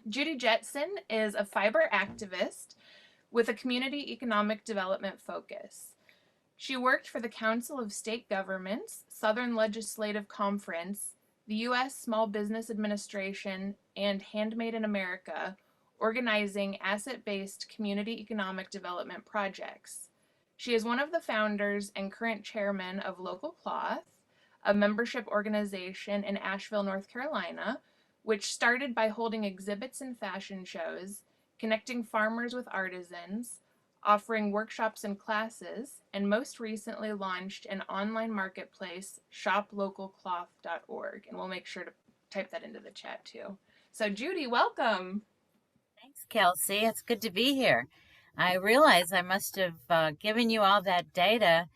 Judi Jetson is a fiber activist with a community economic development focus. She worked for the Council of State Governments, Southern Legislative Conference, the U.S. Small Business Administration, and Handmade in America, organizing asset-based community economic development projects. She is one of the founders and current chairman of Local Cloth, a membership organization in Asheville, North Carolina, which started by holding exhibits and fashion shows, connecting farmers with artisans, offering workshops and classes, and most recently launched an online marketplace, shoplocalcloth.org. And we'll make sure to type that into the chat too. So, Judi, welcome. Thanks, Kelsey. It's good to be here. I realize I must have given you all that data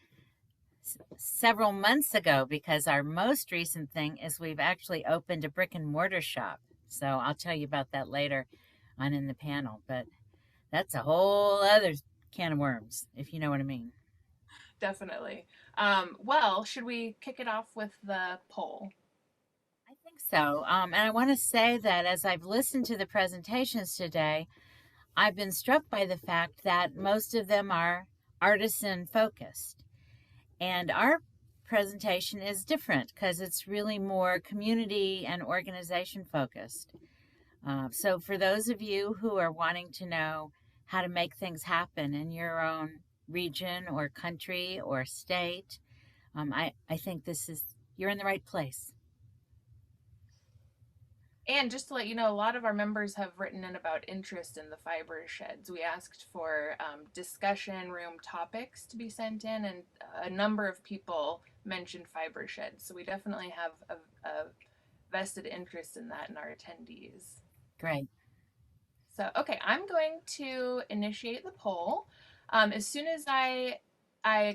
several months ago because our most recent thing is we've actually opened a brick and mortar shop. So I'll tell you about that later on in the panel. But that's a whole other can of worms, if you know what I mean. Definitely. Well, should we kick it off with the poll? I think so. And I want to say that as I've listened to the presentations today, I've been struck by the fact that most of them are artisan focused. And our presentation is different because it's really more community and organization focused. So for those of you who are wanting to know how to make things happen in your own region or country or state, I think you're in the right place. And just to let you know, a lot of our members have written in about interest in the fiber sheds. We asked for discussion room topics to be sent in, and a number of people mentioned fiber sheds. So we definitely have a vested interest in that in our attendees. Great. So, okay, I'm going to initiate the poll. As soon as I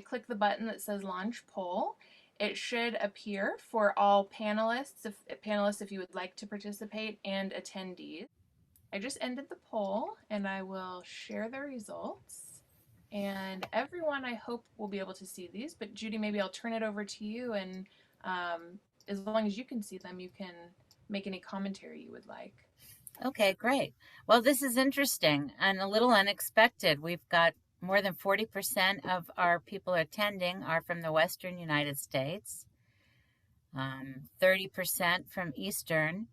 click the button that says launch poll, it should appear for all panelists if you would like to participate, and attendees. I just ended the poll and I will share the results. And everyone, I hope, will be able to see these. But Judi, maybe I'll turn it over to you, and as long as you can see them, you can make any commentary you would like. Okay, great. Well, this is interesting and a little unexpected. We've got more than 40% of our people attending are from the Western United States, 30% from Eastern,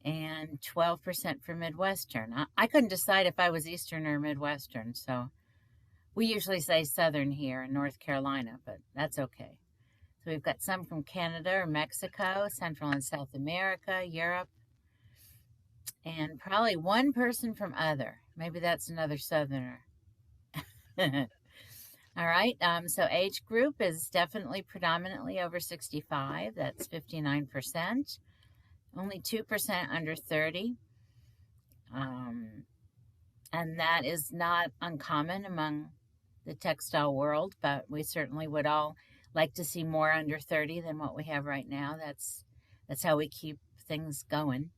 and 12% from Midwestern. I couldn't decide if I was Eastern or Midwestern, so we usually say Southern here in North Carolina, but that's okay. So we've got some from Canada or Mexico, Central and South America, Europe, and probably one person from other. Maybe that's another Southerner. All right. So age group is definitely predominantly over 65. That's 59%. Only 2% under 30. And that is not uncommon among the textile world, but we certainly would all like to see more under 30 than what we have right now. That's how we keep things going.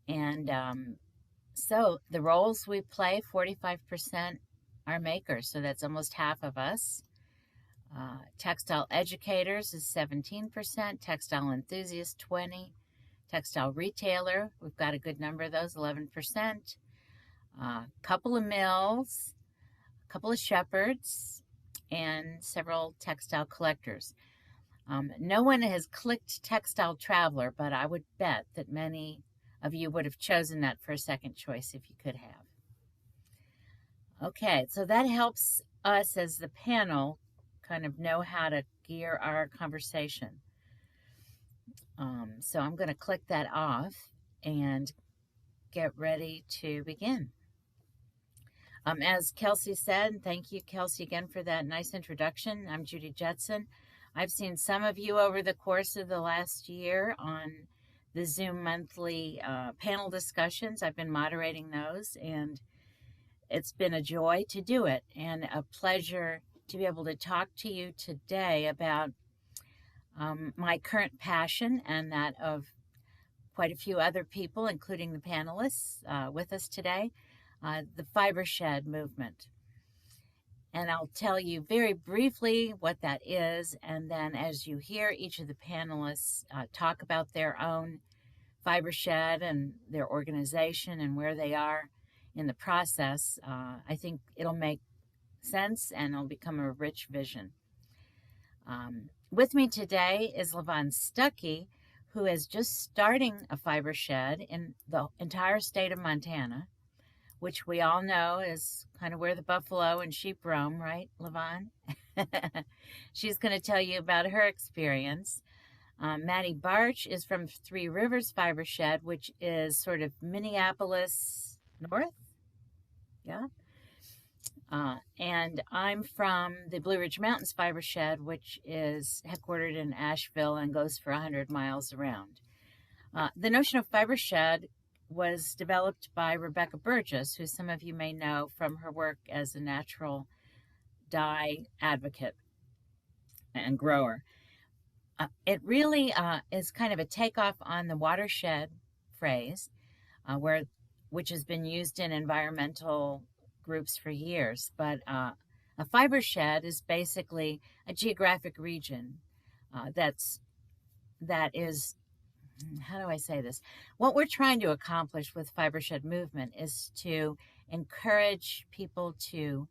And so the roles we play, 45% are makers, so that's almost half of us. Textile educators is 17%, textile enthusiasts 20%, textile retailer, we've got a good number of those, 11%, couple of mills, a couple of shepherds, and several textile collectors. No one has clicked textile traveler, but I would bet that many of you would have chosen that for a second choice if you could have. Okay, so that helps us as the panel kind of know how to gear our conversation. So I'm going to click that off and get ready to begin. As Kelsey said, thank you, Kelsey, again for that nice introduction. I'm Judi Jetson. I've seen some of you over the course of the last year on the Zoom monthly panel discussions. I've been moderating those, and it's been a joy to do it and a pleasure to be able to talk to you today about my current passion and that of quite a few other people, including the panelists with us today, the Fibershed movement. And I'll tell you very briefly what that is, and then as you hear each of the panelists talk about their own Fibershed and their organization and where they are in the process, I think it'll make sense and it'll become a rich vision. With me today is Levon Stuckey, who is just starting a fiber shed in the entire state of Montana, which we all know is kind of where the buffalo and sheep roam, right, Levon? She's going to tell you about her experience. Maddy Bartsch is from Three Rivers Fibershed, which is sort of Minneapolis north. Yeah. And I'm from the Blue Ridge Mountains Fibershed, which is headquartered in Asheville and goes for 100 miles around. The notion of fibershed was developed by Rebecca Burgess, who some of you may know from her work as a natural dye advocate and grower. It really is kind of a takeoff on the watershed phrase, which has been used in environmental groups for years. But a fiber shed is basically a geographic region that is, how do I say this? What we're trying to accomplish with Fibershed movement is to encourage people to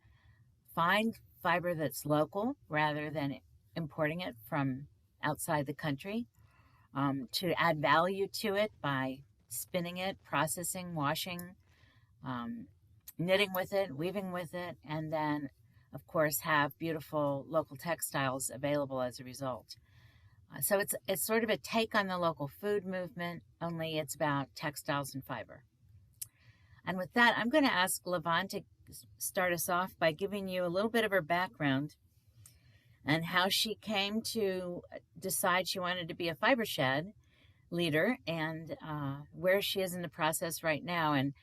find fiber that's local rather than importing it from outside the country, to add value to it by spinning it, processing, washing, knitting with it, weaving with it, and then, of course, have beautiful local textiles available as a result. So it's sort of a take on the local food movement, only it's about textiles and fiber. And with that, I'm going to ask Levon to start us off by giving you a little bit of her background and how she came to decide she wanted to be a Fibershed leader, and where she is in the process right now. And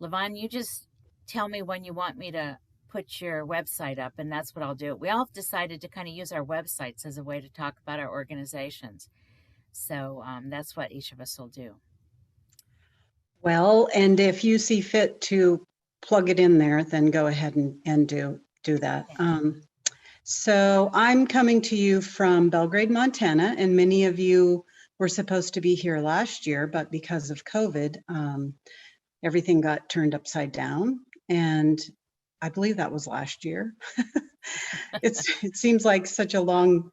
Levon, you just tell me when you want me to put your website up, and that's what I'll do. We all have decided to kind of use our websites as a way to talk about our organizations. So that's what each of us will do. Well, and if you see fit to plug it in there, then go ahead and do that. So I'm coming to you from Belgrade, Montana, and many of you were supposed to be here last year, but because of COVID, everything got turned upside down. And I believe that was last year. It seems like such a long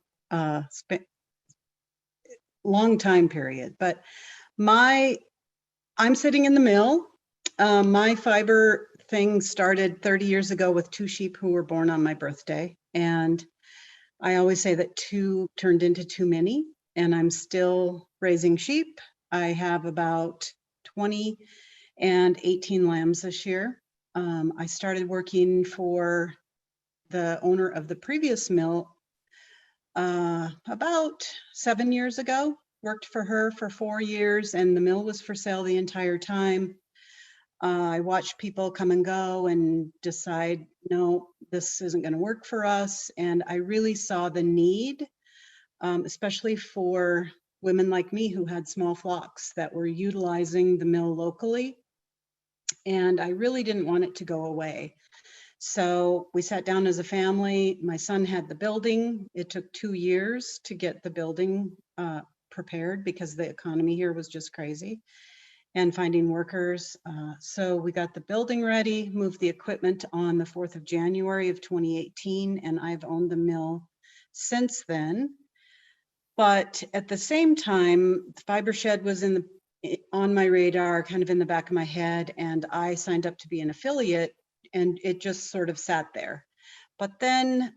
time period, but I'm sitting in the mill. My fiber thing started 30 years ago with 2 sheep who were born on my birthday. And I always say that 2 turned into too many, and I'm still raising sheep. I have about 20 and 18 lambs this year. I started working for the owner of the previous mill about 7 years ago. Worked for her for 4 years, and the mill was for sale the entire time. I watched people come and go and decide, no, this isn't going to work for us. And I really saw the need, especially for women like me who had small flocks that were utilizing the mill locally. And I really didn't want it to go away. So we sat down as a family. My son had the building. It took 2 years to get the building prepared because the economy here was just crazy, and finding workers. So we got the building ready, moved the equipment on the 4th of January of 2018, and I've owned the mill since then. But at the same time, Fibershed was on my radar, kind of in the back of my head, and I signed up to be an affiliate, and it just sort of sat there. But then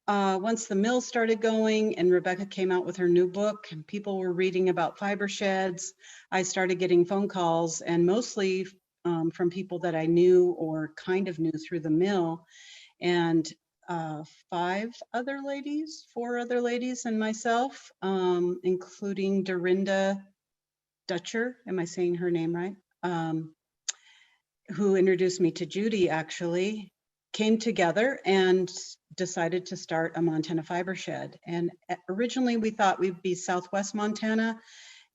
once the mill started going and Rebecca came out with her new book and people were reading about fiber sheds, I started getting phone calls, and mostly from people that I knew or kind of knew through the mill. And 4 other ladies and myself, including Dorinda Dutcher, am I saying her name right? Who introduced me to Judi, actually, came together and decided to start a Montana fiber shed. And originally we thought we'd be Southwest Montana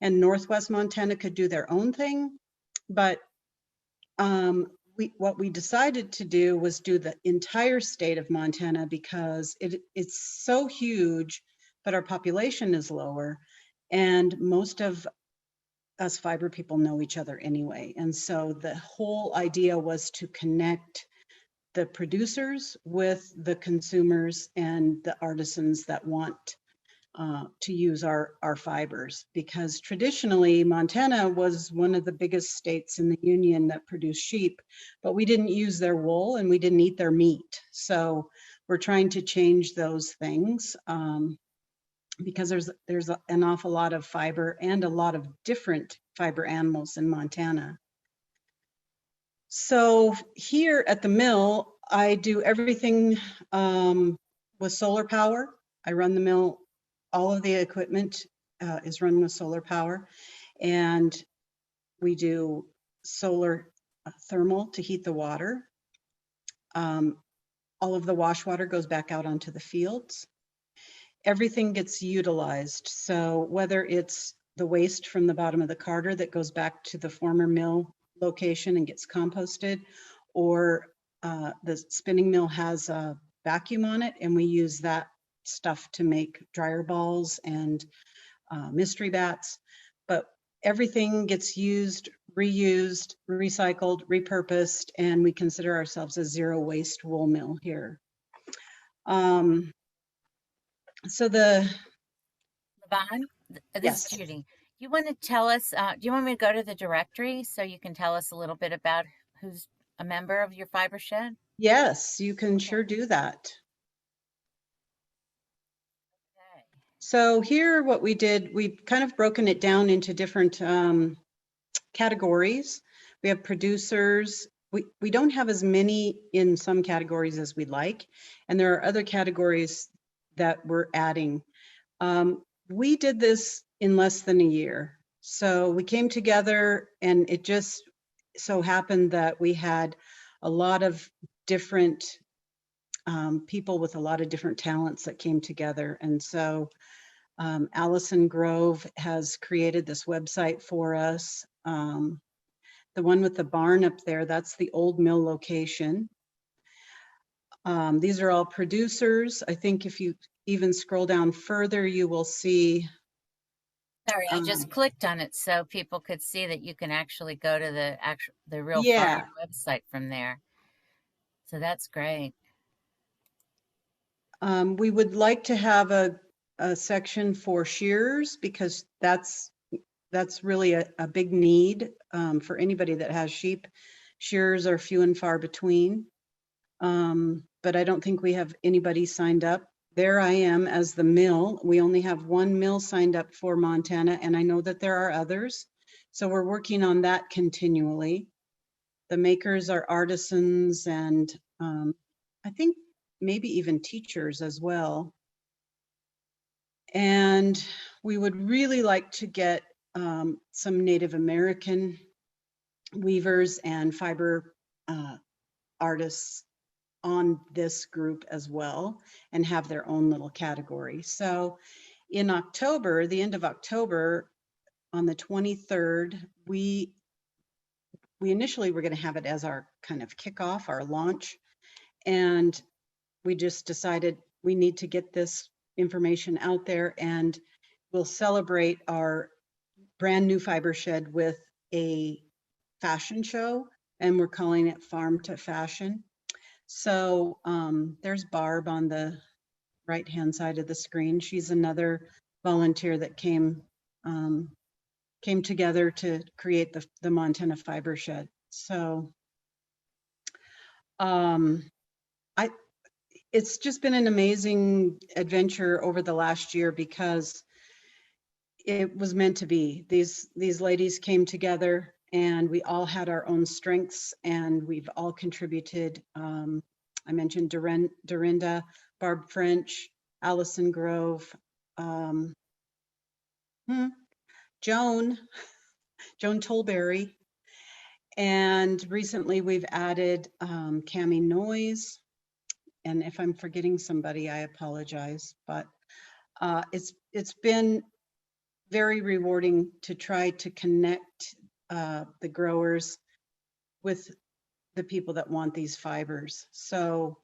and Northwest Montana could do their own thing. But what we decided to do was do the entire state of Montana because it's so huge, but our population is lower. And most of us fiber people know each other anyway. And so the whole idea was to connect the producers with the consumers and the artisans that want to use our fibers, because traditionally Montana was one of the biggest states in the union that produced sheep, but we didn't use their wool and we didn't eat their meat. So we're trying to change those things because there's an awful lot of fiber and a lot of different fiber animals in Montana. So here at the mill, I do everything with solar power. I run the mill. All of the equipment is run with solar power, and we do solar thermal to heat the water. All of the wash water goes back out onto the fields. Everything gets utilized. So whether it's the waste from the bottom of the carter that goes back to the former mill location and gets composted, or the spinning mill has a vacuum on it, and we use that stuff to make dryer balls and mystery bats. But everything gets used, reused, recycled, repurposed, and we consider ourselves a zero waste wool mill here. So Levon, this yes. is Judi. You want to tell us, do you want me to go to the directory so you can tell us a little bit about who's a member of your fiber shed? Yes, you can sure do that. Okay. So here what we did, we've kind of broken it down into different categories. We have producers. We don't have as many in some categories as we'd like, and there are other categories that we're adding. We did this in less than a year. So we came together, and it just so happened that we had a lot of different people with a lot of different talents that came together. And so Allison Grove has created this website for us. The one with the barn up there, that's the old mill location. These are all producers. I think if you even scroll down further, you will see. Sorry, I just clicked on it so people could see that you can actually go to the real Yeah. farm website from there. So that's great. We would like to have a section for shearers, because that's really a big need for anybody that has sheep. Shearers are few and far between, but I don't think we have anybody signed up. There I am as the mill. We only have one mill signed up for Montana, and I know that there are others. So we're working on that continually. The makers are artisans, and I think maybe even teachers as well. And we would really like to get some Native American weavers and fiber artists on this group as well, and have their own little category. So in October, the end of October, on the 23rd, we initially were going to have it as our kind of kickoff, our launch. And we just decided we need to get this information out there, and we'll celebrate our brand new fiber shed with a fashion show, and we're calling it Farm to Fashion. So there's Barb on the right-hand side of the screen. She's another volunteer that came together to create the Montana Fiber Shed. So it's just been an amazing adventure over the last year, because it was meant to be. These ladies came together, and we all had our own strengths, and we've all contributed. I mentioned Dorinda, Barb French, Allison Grove, Joan Tolberry, and recently we've added Cami Noyes. And if I'm forgetting somebody, I apologize, but it's been very rewarding to try to connect the growers with the people that want these fibers. So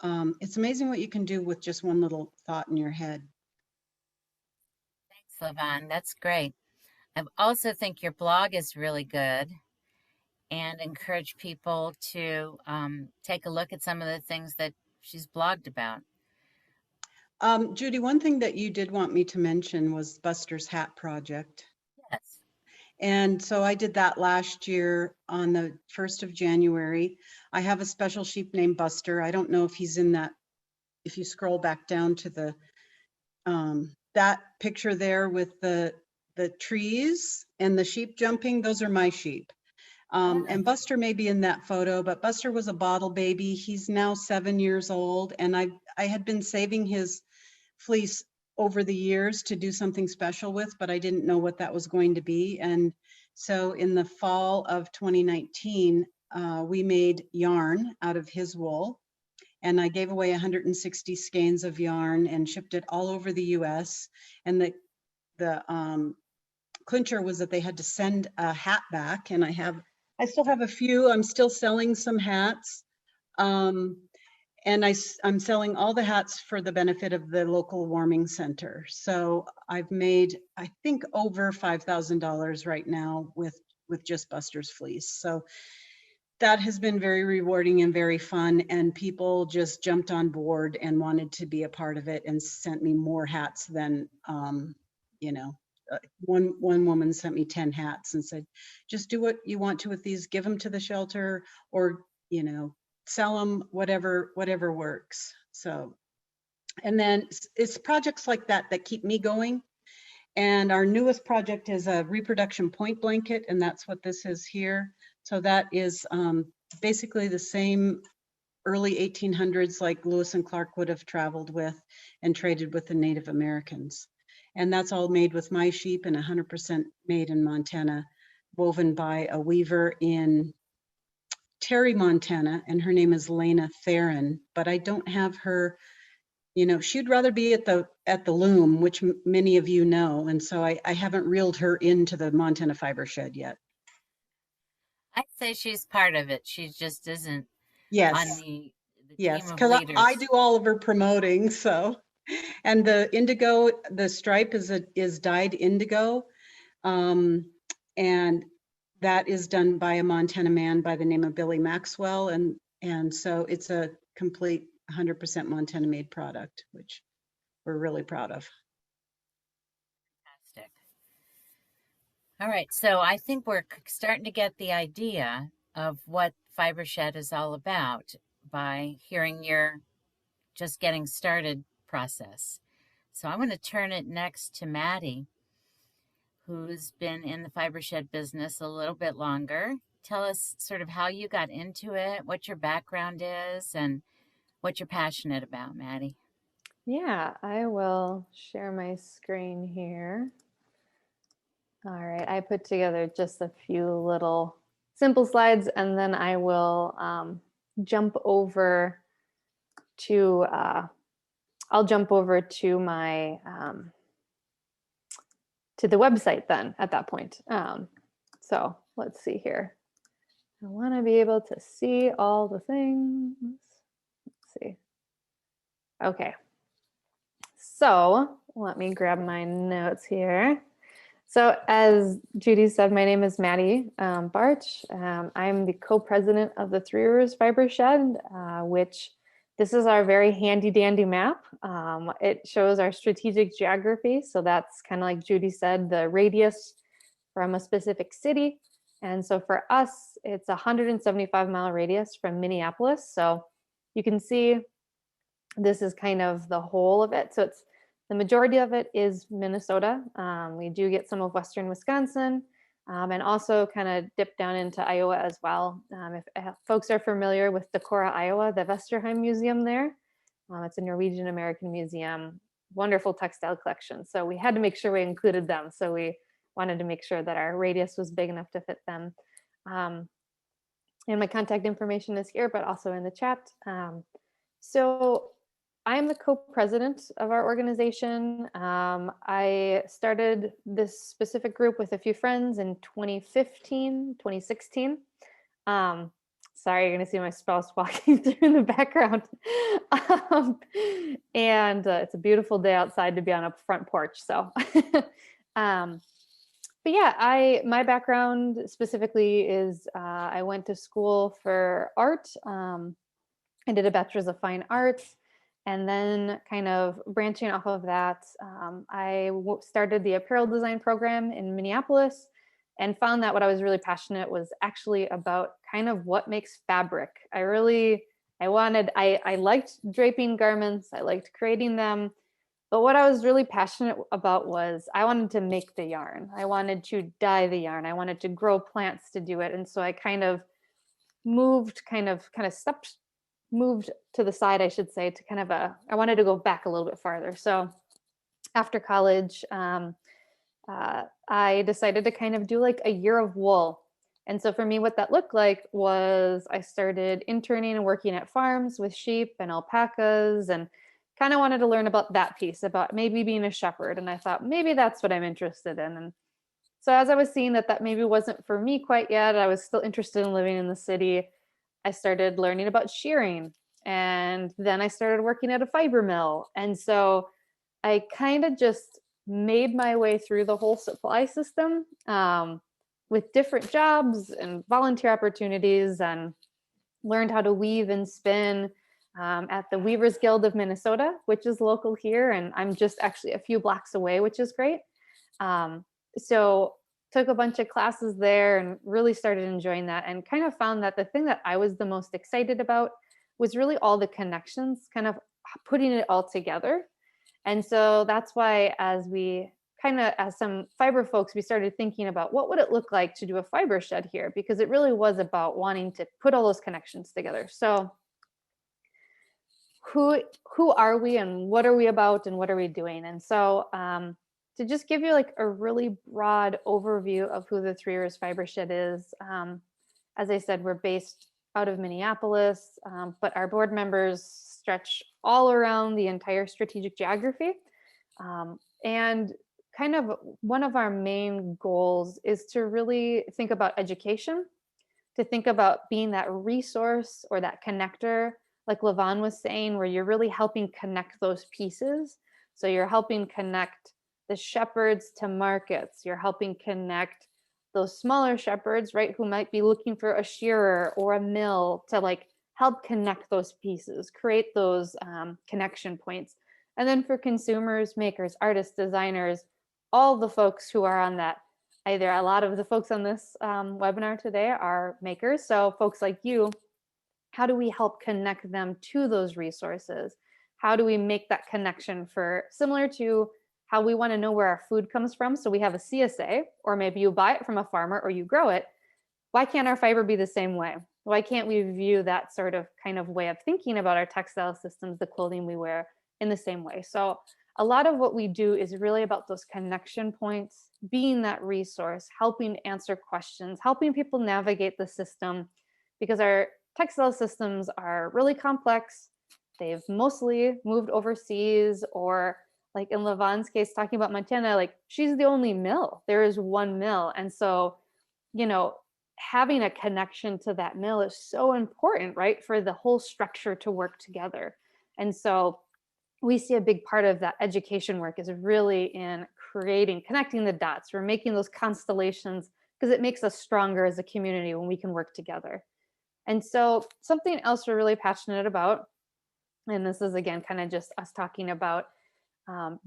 it's amazing what you can do with just one little thought in your head. Thanks, Levon. That's great. I also think your blog is really good and encourage people to take a look at some of the things that she's blogged about. Judy, one thing that you did want me to mention was Buster's Hat Project. Yes. And so I did that last year on the 1st of January. I have a special sheep named Buster. I don't know if he's in that, if you scroll back down to the that picture there with the trees and the sheep jumping, those are my sheep. And Buster may be in that photo, but Buster was a bottle baby. He's now 7 years old, and I had been saving his fleece over the years to do something special with, but I didn't know what that was going to be. And so in the fall of 2019, we made yarn out of his wool, and I gave away 160 skeins of yarn and shipped it all over the US. And the clincher was that they had to send a hat back, and I still have a few. I'm still selling some hats. And I'm selling all the hats for the benefit of the local warming center. So I've made, I think, over $5,000 right now with just Buster's fleece. So that has been very rewarding and very fun. And people just jumped on board and wanted to be a part of it and sent me more hats than, you know, one woman sent me 10 hats and said, just do what you want to with these, give them to the shelter, or, you know, sell them, whatever works. So, and then it's projects like that that keep me going. And our newest project is a reproduction point blanket, and that's what this is here. So that is basically the same early 1800s like Lewis and Clark would have traveled with and traded with the Native Americans. And that's all made with my sheep and 100% made in Montana, woven by a weaver in Terry, Montana, and her name is Lena Theron, but I don't have her, you know, she'd rather be at the loom, which many of you know, and so I haven't reeled her into the Montana Fibershed yet. I'd say she's part of it. She just isn't Yes. on the Yes, team of because leaders. I do all of her promoting, so. And the indigo, the stripe is dyed indigo, and that is done by a Montana man by the name of Billy Maxwell, and so it's a complete 100% Montana made product, which we're really proud of. Fantastic. All right, so I think we're starting to get the idea of what Fibershed is all about by hearing your just getting started process. So I'm going to turn it next to Maddy, who's been in the Fibershed business a little bit longer. Tell us sort of how you got into it, what your background is, and what you're passionate about, Maddy. Yeah, I will share my screen here. All right, I put together just a few little simple slides, and then I will jump over to, I'll jump over to my, to the website then at that point. So let's see here. I want to be able to see all the things. Let's see. Okay. So let me grab my notes here. So as Judi said, my name is Maddy Bartsch. I'm the co-president of the Three Rivers Fibershed, which this is our very handy dandy map. It shows our strategic geography. So that's kind of like Judi said, the radius from a specific city. And so for us, it's a 175-mile radius from Minneapolis. So you can see this is kind of the whole of it. So it's the majority of it is Minnesota. We do get some of Western Wisconsin, and also kind of dip down into Iowa as well. If folks are familiar with Decorah, Iowa, the Vesterheim Museum there, it's a Norwegian American museum, wonderful textile collection. So we had to make sure we included them. So we wanted to make sure that our radius was big enough to fit them. And my contact information is here, but also in the chat. So I am the co-president of our organization. I started this specific group with a few friends in 2015, 2016. Sorry, you're gonna see my spouse walking through in the background. And it's a beautiful day outside to be on a front porch. So, but yeah, my background specifically is I went to school for art. I did a bachelor's of fine arts, and then kind of branching off of that, I started the apparel design program in Minneapolis, and found that what I was really passionate was actually about kind of what makes fabric. I liked draping garments, I liked creating them, but what I was really passionate about was I wanted to make the yarn. I wanted to dye the yarn. I wanted to grow plants to do it. And so I kind of stepped, moved to the side, I should say, to I wanted to go back a little bit farther. So after college, I decided to kind of do like a year of wool. And so for me, what that looked like was I started interning and working at farms with sheep and alpacas, and kind of wanted to learn about that piece, about maybe being a shepherd. And I thought maybe that's what I'm interested in. And so as I was seeing that maybe wasn't for me quite yet, I was still interested in living in the city. I started learning about shearing, and then I started working at a fiber mill. And so I kind of just made my way through the whole supply system with different jobs and volunteer opportunities, and learned how to weave and spin at the Weavers Guild of Minnesota, which is local here. And I'm just actually a few blocks away, which is great. So took a bunch of classes there and really started enjoying that, and kind of found that the thing that I was the most excited about was really all the connections, kind of putting it all together. And so that's why as some fiber folks, we started thinking about what would it look like to do a fiber shed here, because it really was about wanting to put all those connections together. So who are we, and what are we about, and what are we doing? And so to just give you like a really broad overview of who the Three Rivers Fibershed is, as I said, we're based out of Minneapolis, but our board members stretch all around the entire strategic geography. And kind of one of our main goals is to really think about education, to think about being that resource or that connector, like Lavon was saying, where you're really helping connect those pieces. So you're helping connect the shepherds to markets. You're helping connect those smaller shepherds, right, who might be looking for a shearer or a mill, to like help connect those pieces, create those connection points. And then for consumers, makers, artists, designers, all the folks who are on that, either a lot of the folks on this webinar today are makers. So folks like you, how do we help connect them to those resources? How do we make that connection for, similar to how we want to know where our food comes from? So we have a CSA, or maybe you buy it from a farmer or you grow it. Why can't our fiber be the same way? Why can't we view that sort of kind of way of thinking about our textile systems, the clothing we wear, in the same way? So a lot of what we do is really about those connection points, being that resource, helping answer questions, helping people navigate the system, because our textile systems are really complex. They've mostly moved overseas, or like in Lavon's case, talking about Montana, like she's the only mill. There is one mill. And so, you know, having a connection to that mill is so important, right, for the whole structure to work together. And so we see a big part of that education work is really in connecting the dots. We're making those constellations because it makes us stronger as a community when we can work together. And so something else we're really passionate about, and this is again kind of just us talking about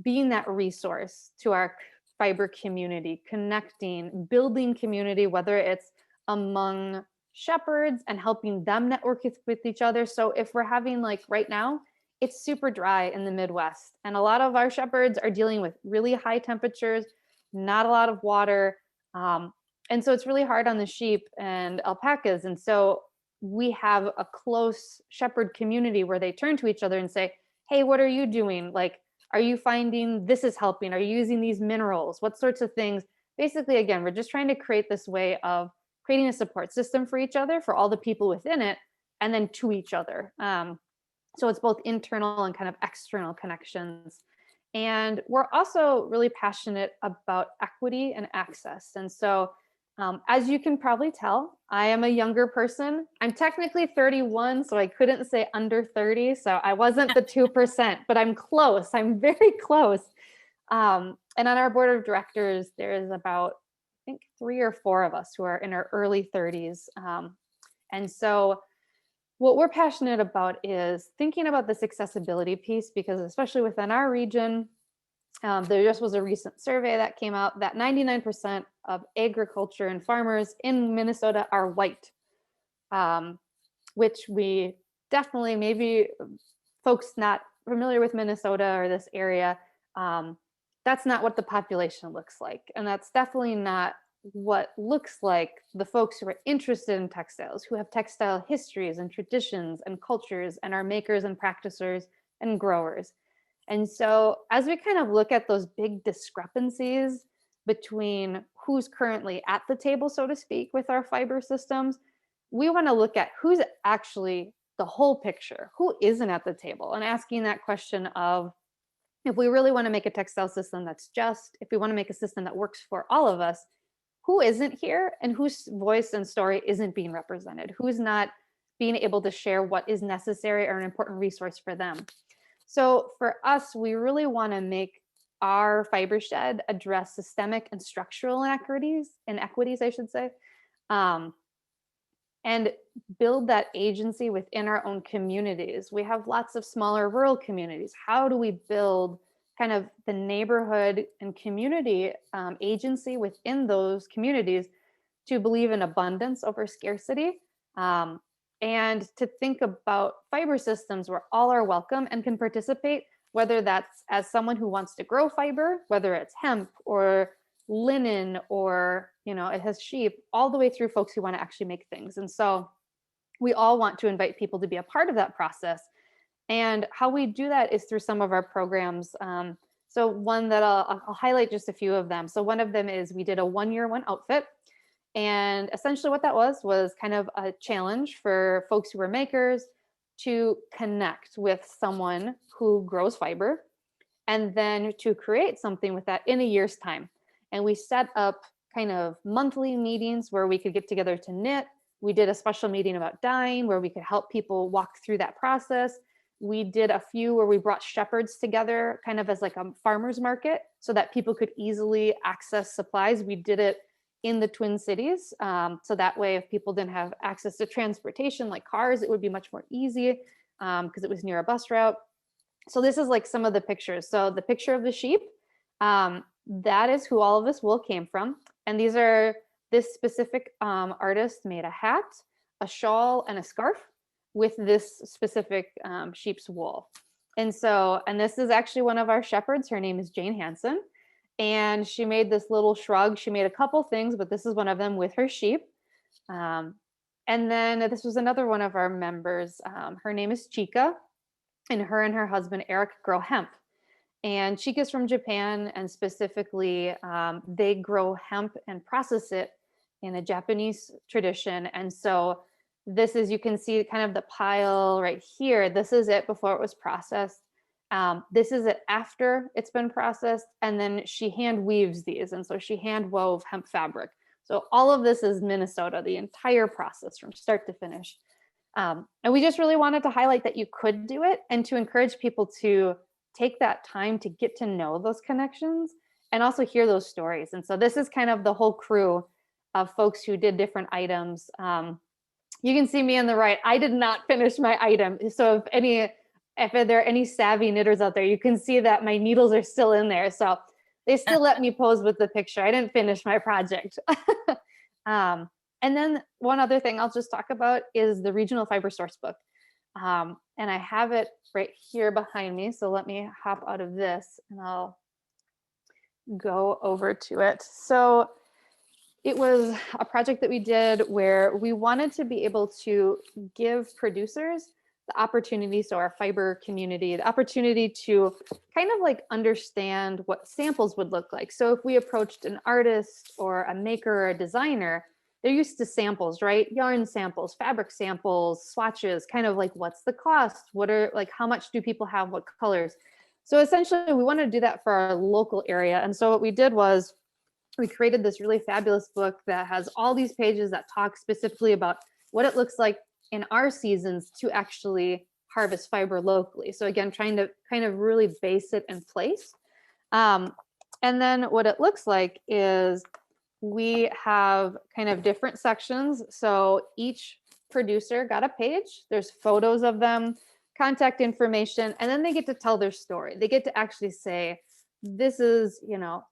being that resource to our fiber community, connecting, building community, whether it's among shepherds and helping them network with each other. So if we're having, like right now, it's super dry in the Midwest, and a lot of our shepherds are dealing with really high temperatures, not a lot of water. And so it's really hard on the sheep and alpacas. And so we have a close shepherd community where they turn to each other and say, hey, what are you doing? Like, are you finding this is helping? Are you using these minerals? What sorts of things? Basically, again, we're just trying to create this way of creating a support system for each other, for all the people within it, and then to each other. So it's both internal and kind of external connections. And we're also really passionate about equity and access. And so as you can probably tell, I am a younger person. I'm technically 31, so I couldn't say under 30. So I wasn't the 2%, but I'm close. I'm very close. And on our board of directors, there is about think 3 or 4 of us who are in our early 30s. And so what we're passionate about is thinking about this accessibility piece, because especially within our region, there just was a recent survey that came out that 99% of agriculture and farmers in Minnesota are white, which we definitely, maybe folks not familiar with Minnesota or this area, that's not what the population looks like. And that's definitely not what looks like the folks who are interested in textiles, who have textile histories and traditions and cultures and are makers and practicers and growers. And so as we kind of look at those big discrepancies between who's currently at the table, so to speak, with our fiber systems, we want to look at who's actually the whole picture, who isn't at the table, and asking that question of, if we really want to make a textile system that's just, if we want to make a system that works for all of us, who isn't here and whose voice and story isn't being represented, who's not being able to share what is necessary or an important resource for them. So for us, we really want to make our fiber shed address systemic and structural inequities, I should say, and build that agency within our own communities. We have lots of smaller rural communities. How do we build kind of the neighborhood and community agency within those communities to believe in abundance over scarcity? And to think about fiber systems where all are welcome and can participate, whether that's as someone who wants to grow fiber, whether it's hemp or linen, or, you know, it has sheep, all the way through folks who want to actually make things. And so we all want to invite people to be a part of that process. And how we do that is through some of our programs. So one that I'll highlight just a few of them. So one of them is we did a 1 year, 1 outfit. And essentially what that was kind of a challenge for folks who were makers to connect with someone who grows fiber, and then to create something with that in a year's time. And we set up kind of monthly meetings where we could get together to knit. We did a special meeting about dyeing where we could help people walk through that process. We did a few where we brought shepherds together kind of as like a farmer's market so that people could easily access supplies. We did it in the Twin Cities. So that way, if people didn't have access to transportation like cars, it would be much more easy because it was near a bus route. So this is like some of the pictures. So the picture of the sheep, that is who all of this wool came from. And these are, this specific artist made a hat, a shawl, and a scarf with this specific sheep's wool. And so, and this is actually one of our shepherds. Her name is Jane Hansen. And she made this little shrug. She made a couple things, but this is one of them with her sheep. And then this was another one of our members. Her name is Chika, and her husband, Eric, grow hemp. And Chika's from Japan, and specifically, they grow hemp and process it in a Japanese tradition. And so this is, you can see kind of the pile right here. This is it before it was processed. This is it after it's been processed, and then she hand weaves these. And so she hand wove hemp fabric. So all of this is Minnesota, the entire process from start to finish. And we just really wanted to highlight that you could do it, and to encourage people to take that time to get to know those connections and also hear those stories. And so this is kind of the whole crew of folks who did different items. You can see me on the right. I did not finish my item. So if there are any savvy knitters out there, you can see that my needles are still in there. So they still let me pose with the picture. I didn't finish my project. And then one other thing I'll just talk about is the Regional Fiber Sourcebook. And I have it right here behind me. So let me hop out of this and I'll go over to it. So it was a project that we did where we wanted to be able to give producers the opportunity, so our fiber community, the opportunity to kind of like understand what samples would look like. So if we approached an artist or a maker or a designer, they're used to samples, right? Yarn samples, fabric samples, swatches, kind of like what's the cost? What are, like, how much do people have? What colors? So essentially we want to do that for our local area. And so what we did was we created this really fabulous book that has all these pages that talk specifically about what it looks like in our seasons to actually harvest fiber locally. So again, trying to kind of really base it in place. And then what it looks like is we have kind of different sections. So each producer got a page. There's photos of them, contact information, and then they get to tell their story. They get to actually say, this is,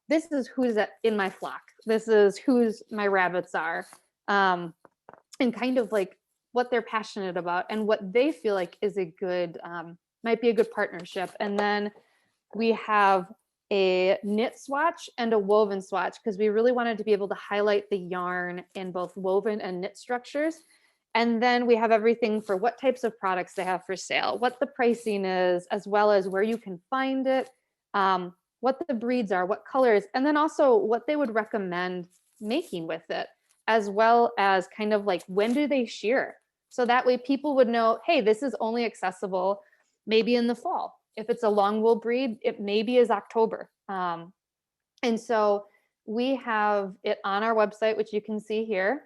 this is who's in my flock. This is who's my rabbits are. And kind of like what they're passionate about and what they feel like is a good, might be a good partnership. And then we have a knit swatch and a woven swatch because we really wanted to be able to highlight the yarn in both woven and knit structures. And then we have everything for what types of products they have for sale, what the pricing is, as well as where you can find it, what the breeds are, what colors, and then also what they would recommend making with it, as well as kind of like when do they shear? So that way people would know, hey, this is only accessible maybe in the fall. If it's a long wool breed, it maybe is October. And so we have it on our website, which you can see here.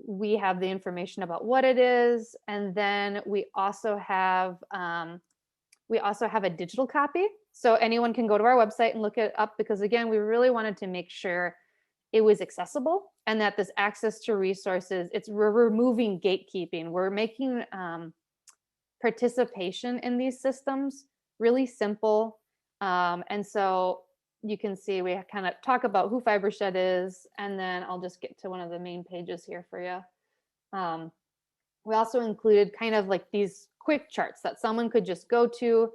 We have the information about what it is. And then we also have a digital copy. So anyone can go to our website and look it up because again, we really wanted to make sure it was accessible and that this access to resources, we're removing gatekeeping. We're making participation in these systems really simple. And so you can see we kind of talk about who Fibershed is, and then I'll just get to one of the main pages here for you. We also included kind of like these quick charts that someone could just go to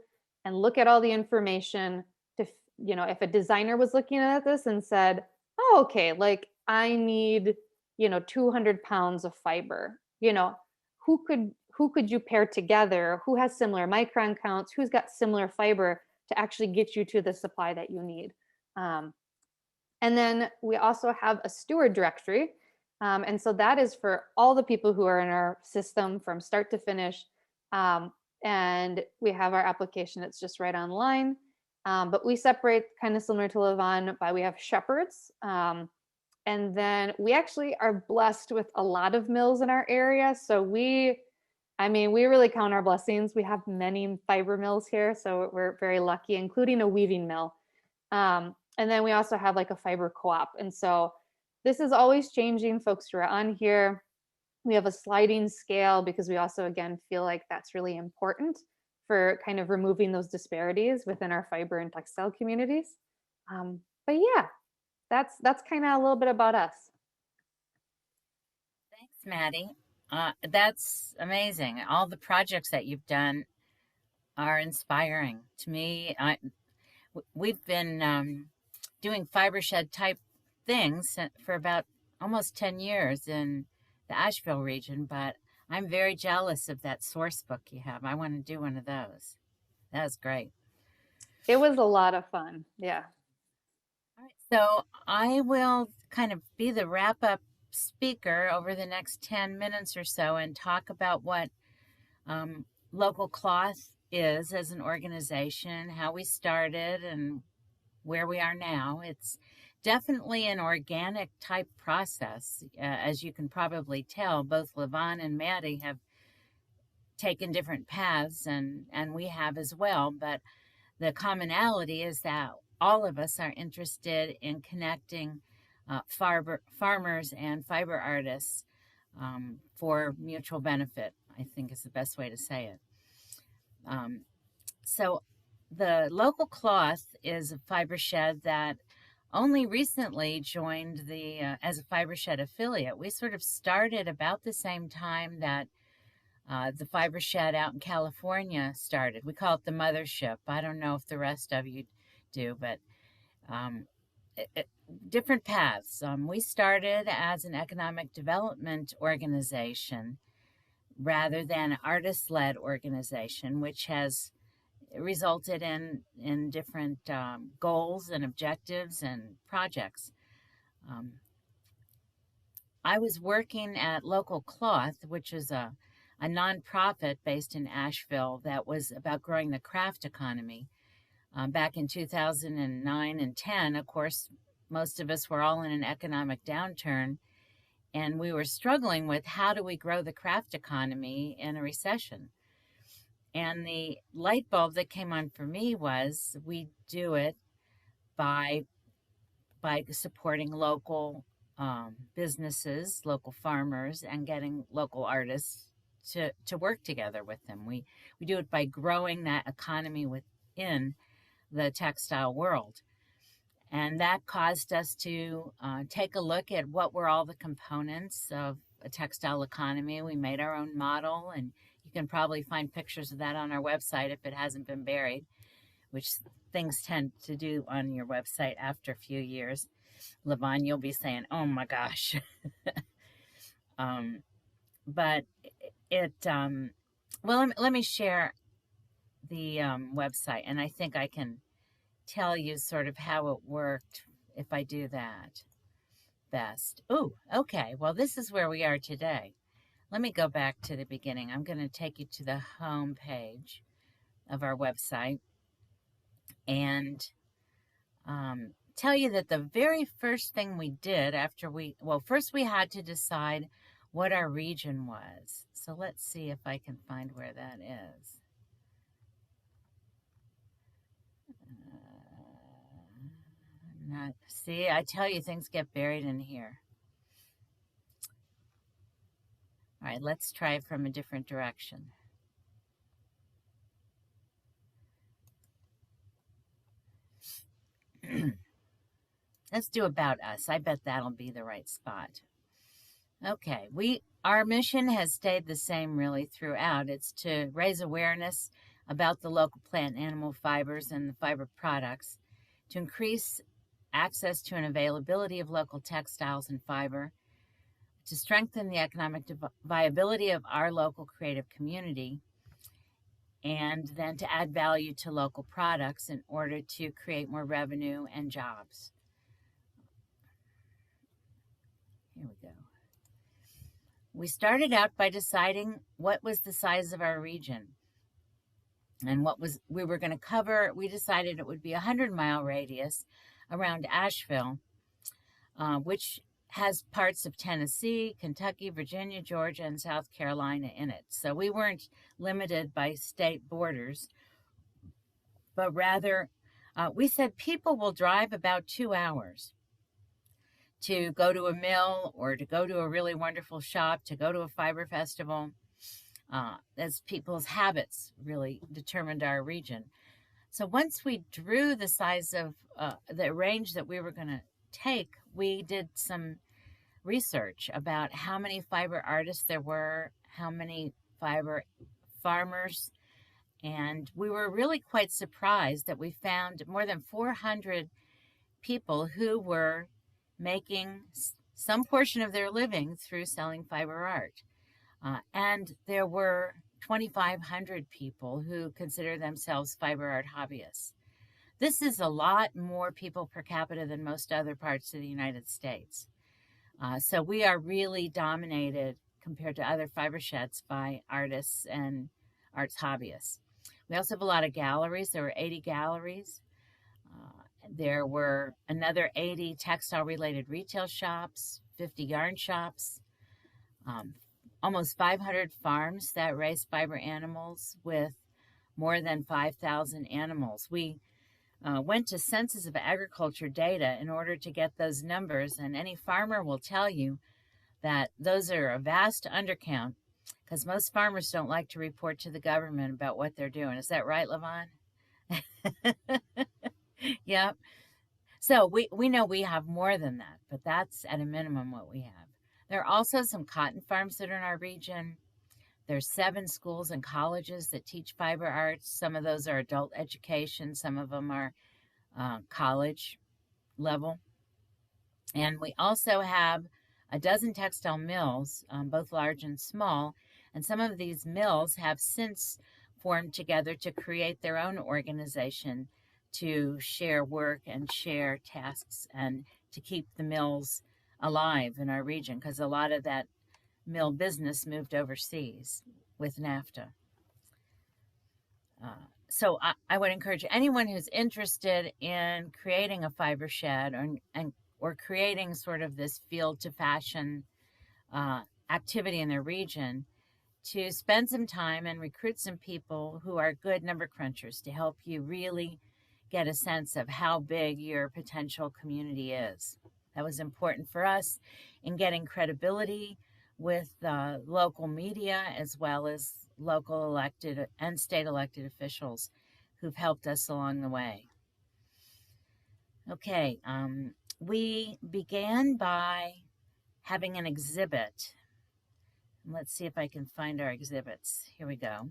and look at all the information to, if a designer was looking at this and said, oh, okay, like I need, 200 pounds of fiber, who could you pair together? Who has similar micron counts? Who's got similar fiber to actually get you to the supply that you need? And then we also have a steward directory. And so that is for all the people who are in our system from start to finish. And we have our application, it's just right online. But we separate kind of similar to Levon by we have shepherds. And then we actually are blessed with a lot of mills in our area. So we really count our blessings. We have many fiber mills here, so we're very lucky, including a weaving mill. And then we also have like a fiber co-op. And so this is always changing, folks who are on here. We have a sliding scale because we also, again, feel like that's really important for kind of removing those disparities within our fiber and textile communities. But yeah, that's kind of a little bit about us. Thanks, Maddy. That's amazing. All the projects that you've done are inspiring to me. We've been doing Fibershed type things for about almost 10 years in the Asheville region, but I'm very jealous of that source book you have. I want to do one of those. That was great. It was a lot of fun. Yeah. All right, so I will kind of be the wrap-up speaker over the next 10 minutes or so and talk about what Local Cloth is as an organization, how we started and where we are now. It's definitely an organic type process. As you can probably tell, both Levon and Maddy have taken different paths and we have as well, but the commonality is that all of us are interested in connecting farmers and fiber artists for mutual benefit, I think is the best way to say it. So the Local Cloth is a Fibershed that only recently joined as a Fibershed affiliate. We sort of started about the same time that the Fibershed out in California started. We call it the mothership. I don't know if the rest of you do, but different paths. We started as an economic development organization rather than an artist-led organization, which has resulted in different goals and objectives and projects. I was working at Local Cloth, which is a nonprofit based in Asheville that was about growing the craft economy. Back in 2009 and 10, of course, most of us were all in an economic downturn, and we were struggling with how do we grow the craft economy in a recession. And the light bulb that came on for me was we do it by by supporting local businesses, local farmers, and getting local artists to work together with them. We do it by growing that economy within the textile world. And that caused us to take a look at what were all the components of a textile economy. We made our own model, and you can probably find pictures of that on our website if it hasn't been buried, which things tend to do on your website after a few years. Levon, you'll be saying, oh my gosh. But well, let me share the website, and I think I can tell you sort of how it worked if I do that best. Oh, okay. Well, this is where we are today. Let me go back to the beginning. I'm going to take you to the home page of our website and tell you that the very first thing we did after first we had to decide what our region was. So let's see if I can find where that is. See, I tell you, things get buried in here. All right, let's try it from a different direction. Let's do About Us. I bet that'll be the right spot. Okay, our mission has stayed the same really throughout. It's to raise awareness about the local plant and animal fibers and the fiber products, to increase access to and availability of local textiles and fiber, to strengthen the economic viability of our local creative community, and then to add value to local products in order to create more revenue and jobs. Here we go. We started out by deciding what was the size of our region and we were going to cover. We decided it would be a 100-mile radius around Asheville, which has parts of Tennessee, Kentucky, Virginia, Georgia, and South Carolina in it. So we weren't limited by state borders, but rather we said people will drive about 2 hours to go to a mill or to go to a really wonderful shop, to go to a fiber festival. As people's habits really determined our region. So once we drew the size of the range that we were going to take, we did some research about how many fiber artists there were, how many fiber farmers, and we were really quite surprised that we found more than 400 people who were making some portion of their living through selling fiber art. And there were 2,500 people who consider themselves fiber art hobbyists. This is a lot more people per capita than most other parts of the United States. So we are really dominated compared to other fiber sheds by artists and arts hobbyists. We also have a lot of galleries. There were 80 galleries. There were another 80 textile-related retail shops, 50 yarn shops, almost 500 farms that raise fiber animals with more than 5,000 animals. We went to Census of Agriculture data in order to get those numbers, and any farmer will tell you that those are a vast undercount because most farmers don't like to report to the government about what they're doing. Is that right, Levon? Yep. So we know we have more than that, but that's at a minimum what we have. There are also some cotton farms that are in our region. There's 7 schools and colleges that teach fiber arts. Some of those are adult education. Some of them are college level. And we also have a dozen textile mills, both large and small. And some of these mills have since formed together to create their own organization to share work and share tasks and to keep the mills alive in our region, because a lot of that mill business moved overseas with NAFTA. So I would encourage anyone who's interested in creating a fiber shed or creating sort of this field to fashion activity in their region to spend some time and recruit some people who are good number crunchers to help you really get a sense of how big your potential community is. That was important for us in getting credibility with local media, as well as local elected and state elected officials who've helped us along the way. Okay, we began by having an exhibit. Let's see if I can find our exhibits. Here we go.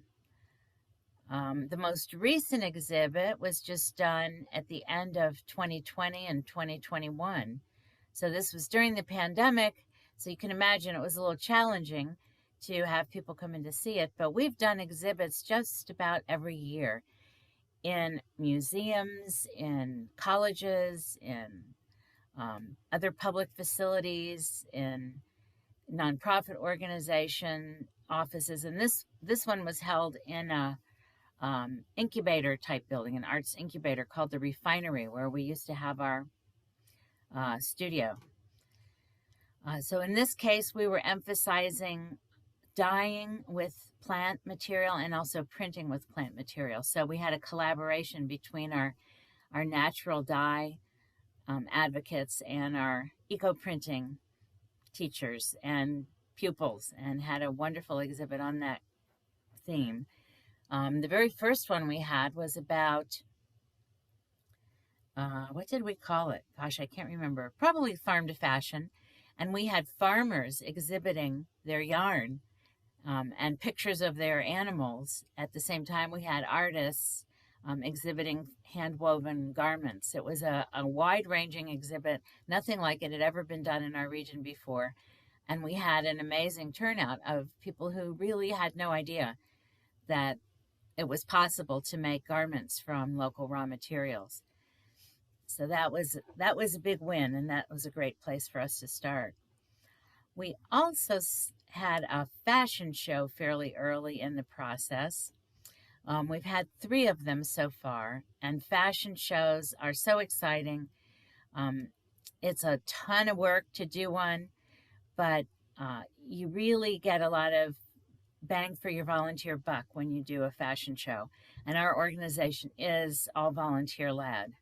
The most recent exhibit was just done at the end of 2020 and 2021. So this was during the pandemic, so you can imagine it was a little challenging to have people come in to see it, but we've done exhibits just about every year in museums, in colleges, in other public facilities, in nonprofit organization offices, and this one was held in a incubator type building, an arts incubator called the Refinery, where we used to have our studio. So in this case, we were emphasizing dyeing with plant material and also printing with plant material. So we had a collaboration between our natural dye advocates and our eco-printing teachers and pupils, and had a wonderful exhibit on that theme. The very first one we had was about, what did we call it? Gosh, I can't remember. Probably Farm to Fashion. And we had farmers exhibiting their yarn and pictures of their animals. At the same time, we had artists exhibiting hand-woven garments. It was a wide-ranging exhibit. Nothing like it had ever been done in our region before. And we had an amazing turnout of people who really had no idea that it was possible to make garments from local raw materials. So that was a big win, and that was a great place for us to start. We also had a fashion show fairly early in the process. We've had 3 of them so far, and fashion shows are so exciting. It's a ton of work to do one, but you really get a lot of bang for your volunteer buck when you do a fashion show. And our organization is all volunteer-led.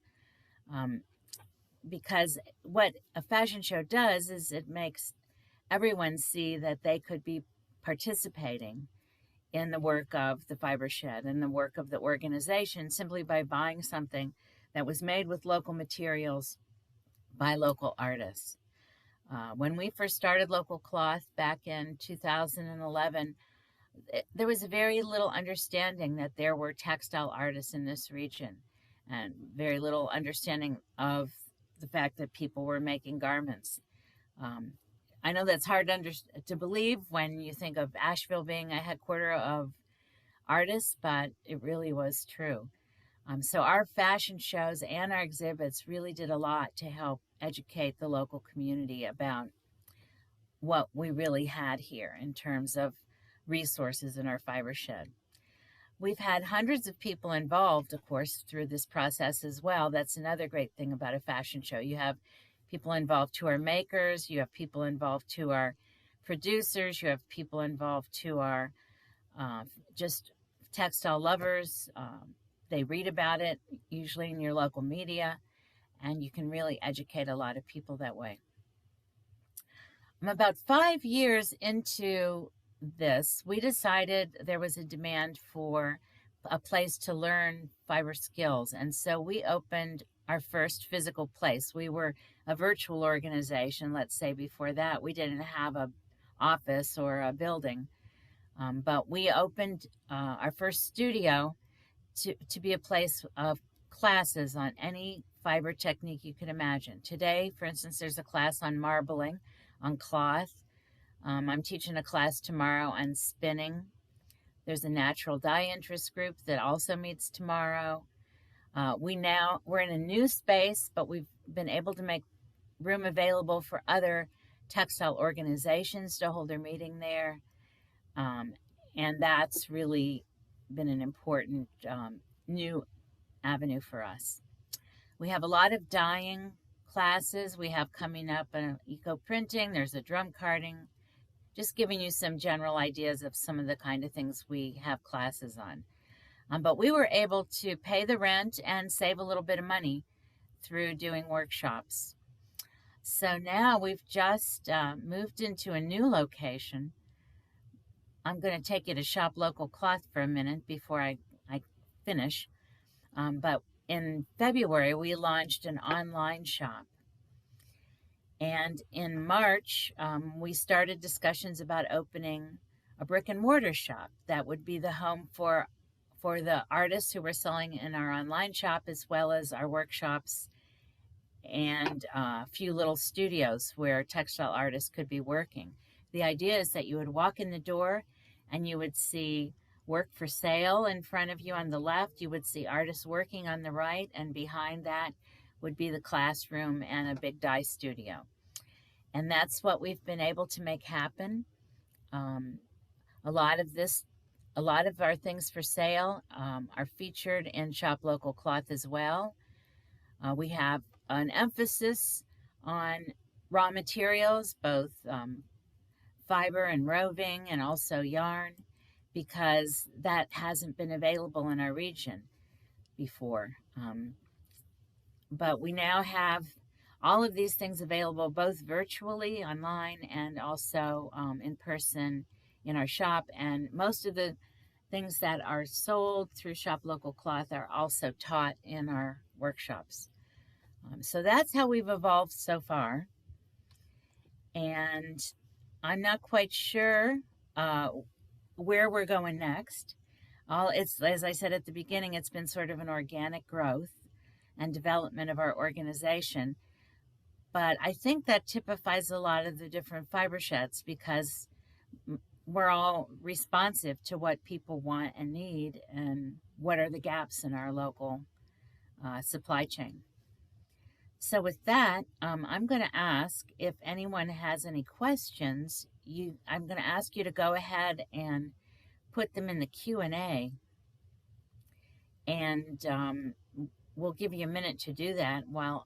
Because what a fashion show does is it makes everyone see that they could be participating in the work of the Fibershed and the work of the organization simply by buying something that was made with local materials by local artists. When we first started Local Cloth back in 2011, there was very little understanding that there were textile artists in this region, and very little understanding of the fact that people were making garments. I know that's hard to believe when you think of Asheville being a headquarter of artists, but it really was true. So our fashion shows and our exhibits really did a lot to help educate the local community about what we really had here in terms of resources in our Fibershed. We've had hundreds of people involved, of course, through this process as well. That's another great thing about a fashion show. You have people involved who are makers, you have people involved who are producers, you have people involved who are just textile lovers. They read about it, usually in your local media, and you can really educate a lot of people that way. I'm about 5 years into this. We decided there was a demand for a place to learn fiber skills, and so we opened our first physical place. We were a virtual organization, let's say. Before that, we didn't have an office or a building, but we opened our first studio to be a place of classes on any fiber technique you could imagine. Today, for instance, there's a class on marbling, on cloth. I'm teaching a class tomorrow on spinning. There's a natural dye interest group that also meets tomorrow. We're in a new space, but we've been able to make room available for other textile organizations to hold their meeting there. And that's really been an important new avenue for us. We have a lot of dyeing classes. We have coming up eco-printing. There's a drum carding. Just giving you some general ideas of some of the kind of things we have classes on. But we were able to pay the rent and save a little bit of money through doing workshops. So now we've just moved into a new location. I'm going to take you to Shop Local Cloth for a minute before I finish. But in February, we launched an online shop. And in March, we started discussions about opening a brick and mortar shop that would be the home for the artists who were selling in our online shop, as well as our workshops and a few little studios where textile artists could be working. The idea is that you would walk in the door and you would see work for sale in front of you on the left. You would see artists working on the right, and behind that would be the classroom and a big dye studio. And that's what we've been able to make happen. A lot of our things for sale are featured in Shop Local Cloth as well. We have an emphasis on raw materials, both fiber and roving, and also yarn, because that hasn't been available in our region before. But we now have all of these things available both virtually online and also in person in our shop. And most of the things that are sold through Shop Local Cloth are also taught in our workshops. So that's how we've evolved so far. And I'm not quite sure where we're going next. It's, as I said at the beginning, it's been sort of an organic growth and development of our organization. But I think that typifies a lot of the different fiber sheds, because we're all responsive to what people want and need and what are the gaps in our local supply chain. So with that, I'm going to ask if anyone has any questions. I'm going to ask you to go ahead and put them in the Q&A, and we'll give you a minute to do that while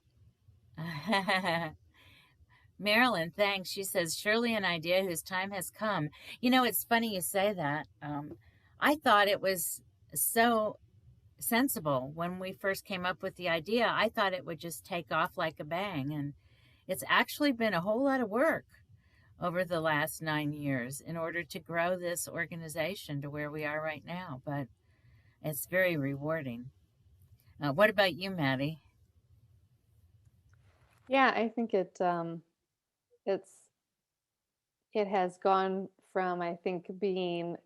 Marilyn, thanks. She says, surely an idea whose time has come. You know, it's funny you say that. I thought it was so sensible when we first came up with the idea. I thought it would just take off like a bang, and it's actually been a whole lot of work over the last 9 years in order to grow this organization to where we are right now, but it's very rewarding. What about you, Maddy? Yeah, I think it has gone from, I think, being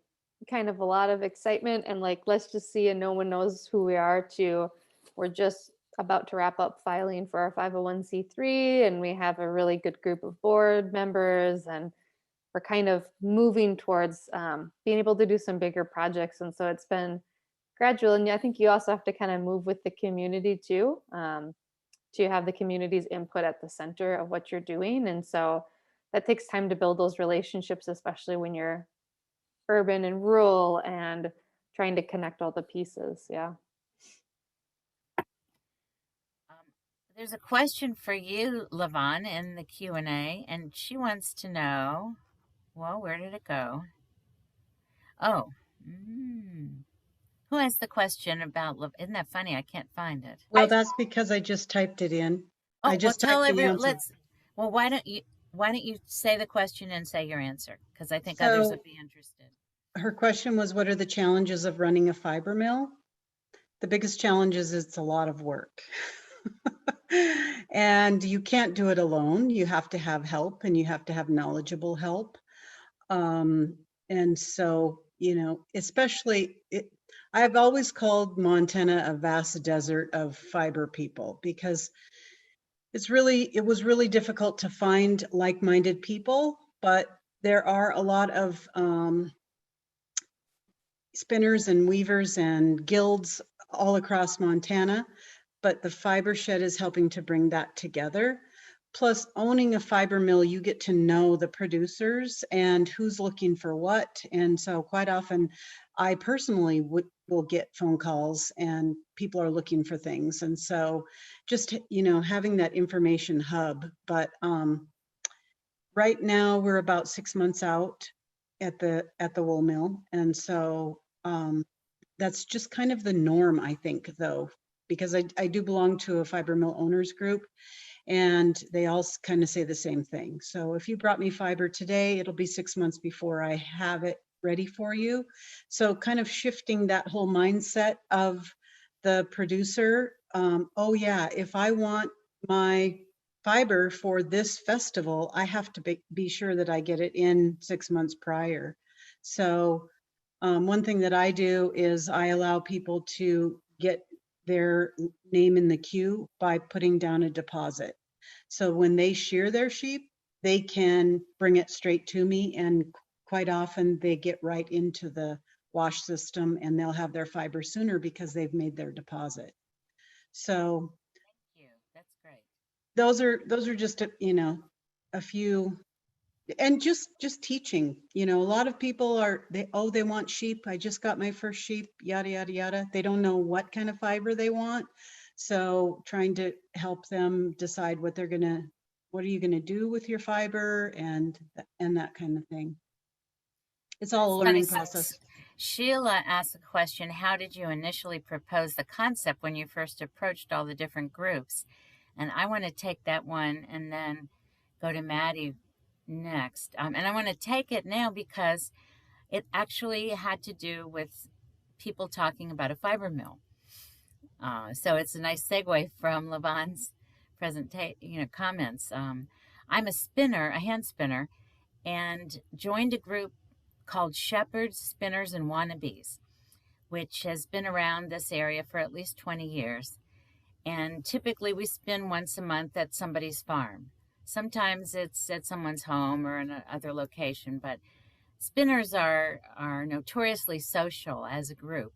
kind of a lot of excitement and like, let's just see and no one knows who we are, to we're just about to wrap up filing for our 501c3 and we have a really good group of board members, and we're kind of moving towards being able to do some bigger projects. And so it's been gradual. And I think you also have to kind of move with the community too, to have the community's input at the center of what you're doing. And so that takes time to build those relationships, especially when you're urban and rural and trying to connect all the pieces. Yeah. There's a question for you, Levon, in the Q&A, and she wants to know, well, where did it go? Oh, who has the question about, isn't that funny? I can't find it. Well, that's because I just typed it in. Oh, I just well, tell typed the everyone, answer. why don't you say the question and say your answer? Because I think others would be interested. Her question was, what are the challenges of running a fiber mill? The biggest challenge is it's a lot of work. And you can't do it alone. You have to have help, and you have to have knowledgeable help. And so, you know, especially I've always called Montana a vast desert of fiber people, because it was really difficult to find like-minded people, but there are a lot of spinners and weavers and guilds all across Montana, but the Fibershed is helping to bring that together. Plus, owning a fiber mill, you get to know the producers and who's looking for what. And so quite often, I personally will get phone calls and people are looking for things. And so just, you know, having that information hub. But right now we're about 6 months out at the wool mill. And so that's just kind of the norm, I think, though, because I do belong to a fiber mill owners group, and they all kind of say the same thing. So if you brought me fiber today, it'll be 6 months before I have it ready for you. So kind of shifting that whole mindset of the producer. Oh yeah, if I want my fiber for this festival, I have to be sure that I get it in 6 months prior. So one thing that I do is I allow people to get their name in the queue by putting down a deposit. So when they shear their sheep, they can bring it straight to me, and quite often they get right into the wash system and they'll have their fiber sooner because they've made their deposit. So Thank you. That's great. those are just a few, and just teaching. A lot of people they want sheep. I just got my first sheep, yada yada yada. They don't know what kind of fiber they want. So trying to help them decide what are you gonna do with your fiber, and that kind of thing. It's all a learning process. Sheila asked a question: how did you initially propose the concept when you first approached all the different groups? And I want to take that one and then go to Maddy next. And I want to take it now because it actually had to do with people talking about a fiber mill. So it's a nice segue from Levon's comments. I'm a hand spinner, and joined a group called Shepherds, Spinners, and Wannabes, which has been around this area for at least 20 years. And typically we spin once a month at somebody's farm. Sometimes it's at someone's home or in another location, but spinners are notoriously social as a group,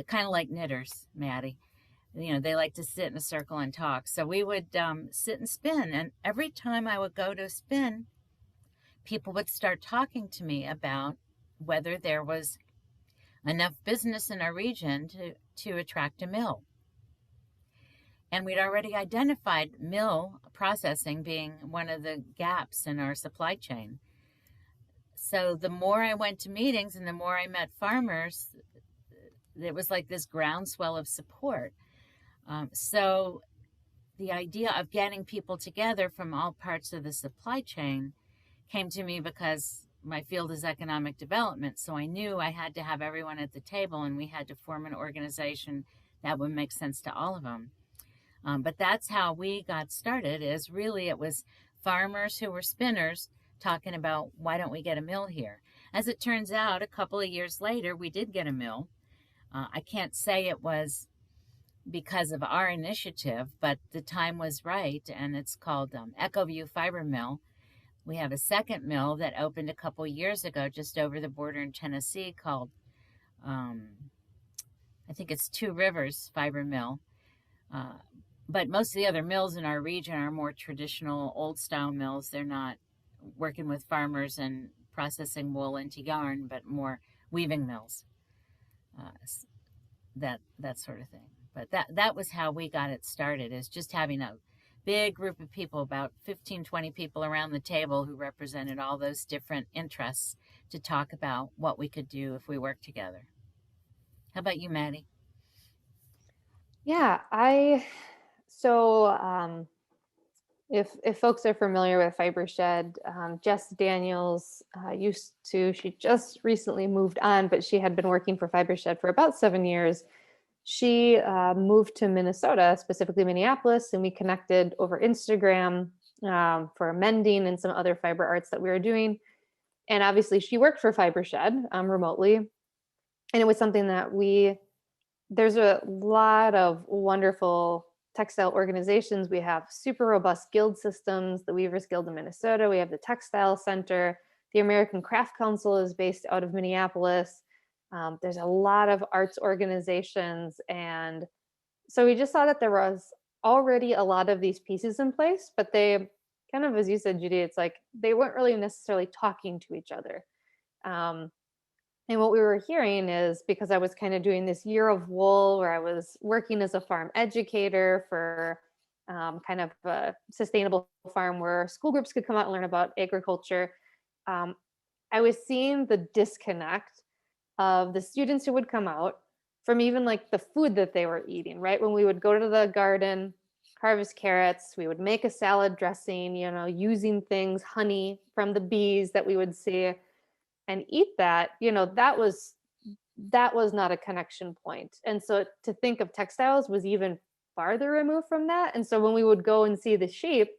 kind of like knitters, Maddy. They like to sit in a circle and talk. So we would sit and spin, and every time I would go to spin, people would start talking to me about whether there was enough business in our region to attract a mill. And we'd already identified mill processing being one of the gaps in our supply chain. So the more I went to meetings and the more I met farmers, it was like this groundswell of support. So the idea of getting people together from all parts of the supply chain came to me because my field is economic development. So I knew I had to have everyone at the table, and we had to form an organization that would make sense to all of them. But that's how we got started. It was farmers who were spinners talking about, why don't we get a mill here? As it turns out, a couple of years later, we did get a mill. I can't say it was because of our initiative, but the time was right, and it's called EcoView Fiber Mill. We have a second mill that opened a couple years ago just over the border in Tennessee called, I think it's Two Rivers Fiber Mill. But most of the other mills in our region are more traditional, old-style mills. They're not working with farmers and processing wool into yarn, but more weaving mills, that sort of thing. But that was how we got it started, is just having a big group of people, about 15, 20 people around the table who represented all those different interests, to talk about what we could do if we worked together. How about you, Maddy? Yeah, if folks are familiar with Fibershed, Jess Daniels she just recently moved on, but she had been working for Fibershed for about 7 years. She moved to Minnesota, specifically Minneapolis, and we connected over Instagram for mending and some other fiber arts that we were doing. And obviously she worked for Fibershed remotely. And it was something that there's a lot of wonderful textile organizations. We have super robust guild systems, the Weavers Guild in Minnesota. We have the Textile Center. The American Craft Council is based out of Minneapolis. There's a lot of arts organizations. And so we just saw that there was already a lot of these pieces in place, but they kind of, as you said, Judi, it's like they weren't really necessarily talking to each other. And what we were hearing is, because I was kind of doing this year of wool where I was working as a farm educator for kind of a sustainable farm where school groups could come out and learn about agriculture, I was seeing the disconnect of the students who would come out from even like the food that they were eating, right? When we would go to the garden, harvest carrots, we would make a salad dressing, you know, using things, honey from the bees that we would see and eat that, you know, that was not a connection point. And so to think of textiles was even farther removed from that. And so when we would go and see the sheep,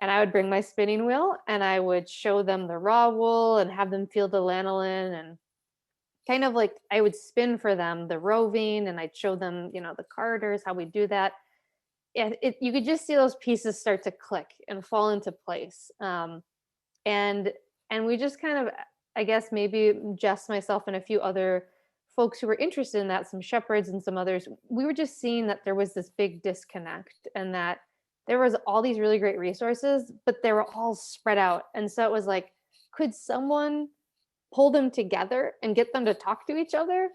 and I would bring my spinning wheel and I would show them the raw wool and have them feel the lanolin, and kind of like I would spin for them the roving, and I'd show them, you know, the carders, how we do that. You could just see those pieces start to click and fall into place. And we just kind of, I guess maybe Jess, myself, and a few other folks who were interested in that, some shepherds and some others, we were just seeing that there was this big disconnect, and that there was all these really great resources, but they were all spread out. And so it was like, could someone pull them together and get them to talk to each other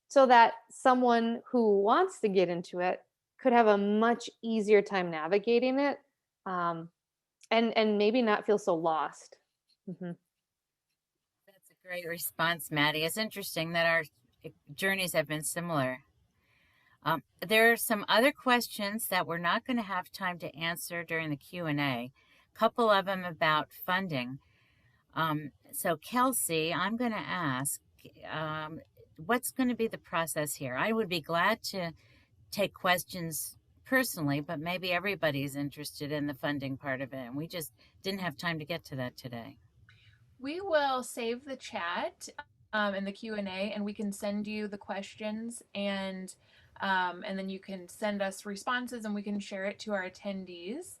so that someone who wants to get into it could have a much easier time navigating it, and maybe not feel so lost. Mm-hmm. That's a great response, Maddy. It's interesting that our journeys have been similar. There are some other questions that we're not going to have time to answer during the Q&A. A couple of them about funding. So Kelsey, I'm going to ask, what's going to be the process here? I would be glad to take questions personally, but maybe everybody's interested in the funding part of it, and we just didn't have time to get to that today. We will save the chat in the Q&A, and we can send you the questions, and then you can send us responses and we can share it to our attendees.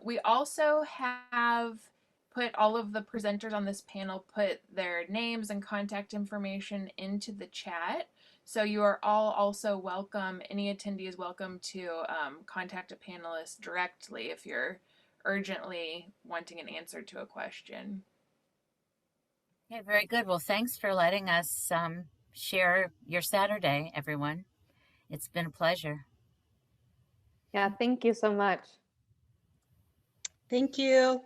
We also have put all of the presenters on this panel, put their names and contact information into the chat. So you are all also welcome, any attendee is welcome to contact a panelist directly if you're urgently wanting an answer to a question. Okay, very good. Well, thanks for letting us share your Saturday, everyone. It's been a pleasure. Yeah, thank you so much. Thank you.